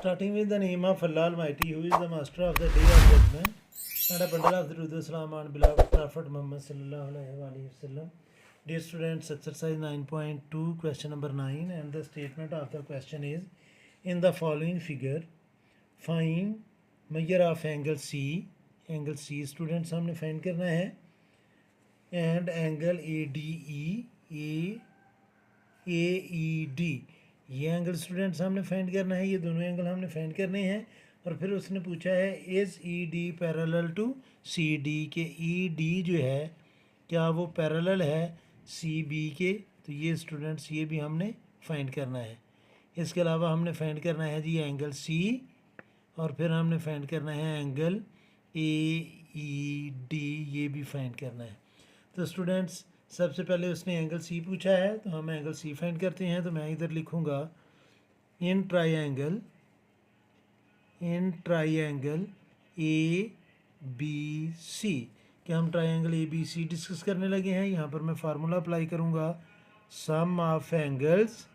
Starting with the name of Allah Almighty, who is the master of the day of judgment, and a bundle of the truth, Islam, and beloved Prophet Muhammad sallallahu alaihi wasallam. Dear students, exercise 9.2, question number 9, and the statement of the question is: in the following figure, find measure of angle C. Angle C students हमने find करना है, and angle AED ये angle students हमने find करना है। ये दोनों angle हमने फाइंड करने हैं। और फिर उसने पूछा है is E D parallel to C D, के ई डी जो है क्या वो पैरेलल है सी बी के। तो ये स्टूडेंट्स ये भी हमने फाइंड करना है। इसके अलावा हमने फाइंड करना है जी एंगल सी, और फिर हमने फाइंड करना है एंगल ए ई डी, ये भी फाइंड करना है। तो स्टूडेंट्स सबसे पहले उसने एंगल सी पूछा है, तो हम एंगल सी फाइंड करते हैं। तो मैं इधर लिखूँगा in triangle A B C, कि हम triangle A B C discuss करने लगे हैं। यहाँ पर मैं फार्मूला अप्लाई करूँगा, sum of angles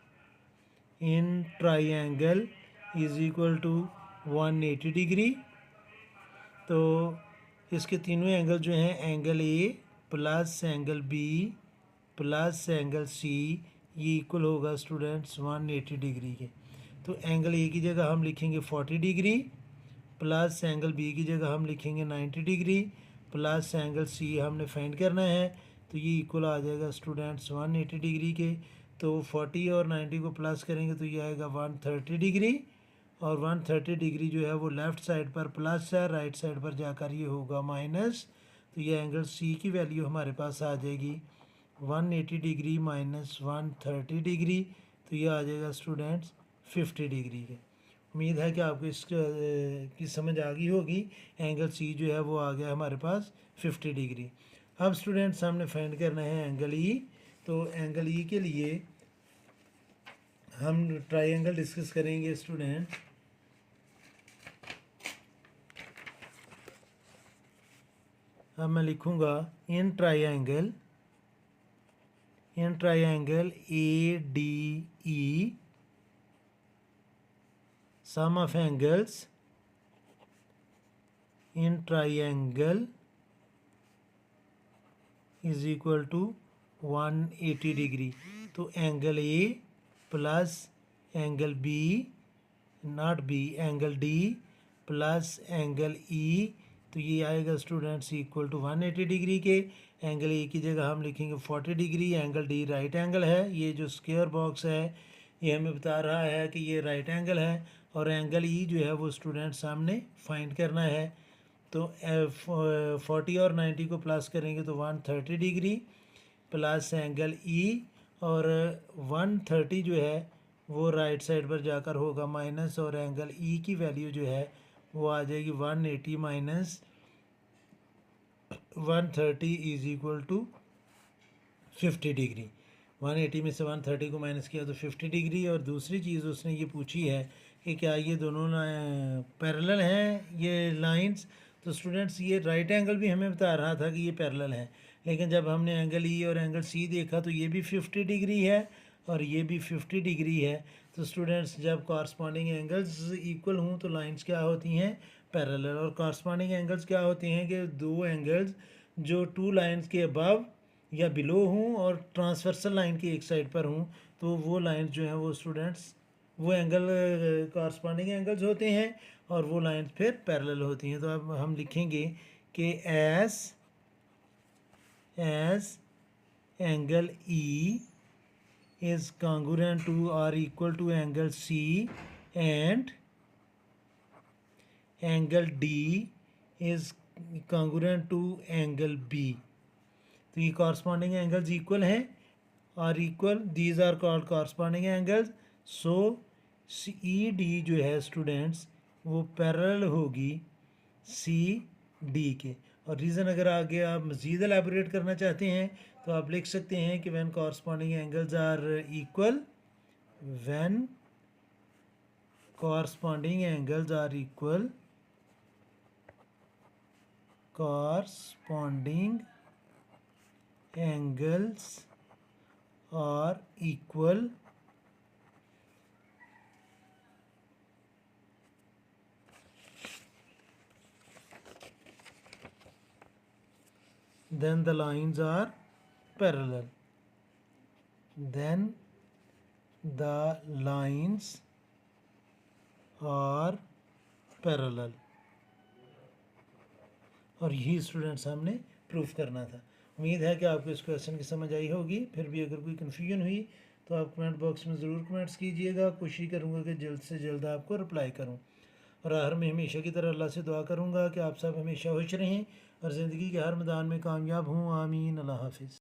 in triangle is equal to 180 degree. तो इसके तीनों एंगल जो हैं, angle A plus angle B plus angle C, ये इक्वल होगा स्टूडेंट्स 180 डिग्री के। तो एंगल ए की जगह हम लिखेंगे 40 डिग्री, प्लस एंगल बी की जगह हम लिखेंगे 90 डिग्री, प्लस एंगल सी हमने फाइंड करना है। तो ये इक्वल आ जाएगा स्टूडेंट्स 180 डिग्री के। तो 40 और 90 को प्लस करेंगे तो ये आएगा 130 डिग्री, और 130 डिग्री जो है वो लेफ़्ट साइड पर प्लस है, राइट साइड पर जाकर ये होगा माइनस। तो ये एंगल सी की वैल्यू हमारे पास आ जाएगी 180 डिग्री माइनस 130 डिग्री। तो ये आ जाएगा स्टूडेंट्स 50 डिग्री के। उम्मीद है कि आपको इसकी समझ आ गई होगी। एंगल सी जो है वो आ गया हमारे पास 50 डिग्री। अब स्टूडेंट्स हमने फाइंड करना है एंगल ई। तो एंगल ई के लिए हम ट्रायंगल डिस्कस करेंगे स्टूडेंट। अब मैं लिखूँगा in triangle A D E, sum of angles in triangle is equal to 180 degree. तो angle A plus angle B, not B, angle D plus angle E, तो ये आएगा स्टूडेंट्स इक्वल टू 180 डिग्री के। Angle A की जगह हम लिखेंगे 40 degree. Angle D right angle है, ये जो स्क्वायर बॉक्स है ये हमें बता रहा है कि ये राइट एंगल है। और एंगल ई जो है वो स्टूडेंट सामने फाइंड करना है। तो 40 और 90 को प्लस करेंगे तो 130 डिग्री, प्लस एंगल ई, और 130 जो है वो राइट साइड पर जाकर होगा माइनस, और एंगल ई की वैल्यू जो है वो आ जाएगी 180 minus 130 is equal to 50 degree. 180 में से 130 को माइनस किया तो 50 डिग्री। और दूसरी चीज़ उसने ये पूछी है कि क्या ये दोनों पैरेलल हैं ये लाइंस। तो स्टूडेंट्स ये राइट एंगल भी हमें बता रहा था कि ये पैरेलल है, लेकिन जब हमने एंगल ई और एंगल सी देखा तो ये भी 50 डिग्री है और ये भी 50 डिग्री है। तो स्टूडेंट्स जब कॉरस्पॉन्डिंग एंगल्स इक्वल हों तो लाइंस क्या होती हैं, पैरेलल। और कॉरस्पॉन्डिंग एंगल्स क्या होते हैं कि दो एंगल्स जो टू लाइंस के अबव या बिलो हूँ और ट्रांसवर्सल लाइन की एक साइड पर हूँ, तो वो लाइंस जो हैं वो स्टूडेंट्स वो एंगल कॉरस्पॉन्डिंग एंगल्स होते हैं, और वो लाइंस फिर पैरेलल होती हैं। तो अब हम लिखेंगे कि as angle E is congruent to और equal to angle C, and angle D is congruent to angle B. तो ये कॉरस्पॉन्डिंग एंगल्स इक्वल हैं और equal, these are called corresponding angles. So E D जो है स्टूडेंट्स वो parallel होगी सी D के। और रीज़न अगर आगे आप मज़ीद एलैबोरेट करना चाहते हैं तो आप लिख सकते हैं कि when corresponding angles are equal, when corresponding angles are equal, corresponding angles are equal then the lines are parallel, then the lines are parallel। और यही स्टूडेंट्स हमने प्रूफ करना था। उम्मीद है कि आपको इस क्वेश्चन की समझ आई होगी। फिर भी अगर कोई कन्फ्यूजन हुई तो आप कमेंट बॉक्स में ज़रूर कमेंट्स कीजिएगा। कोशिश करूँगा कि जल्द से जल्द आपको रिप्लाई करूँ। और आखिर में हमेशा की तरह अल्लाह से दुआ करूँगा कि आप सब हमेशा खुश रहें और ज़िंदगी के हर मैदान में कामयाब हों। आमीन। अल्लाह हाफिज़।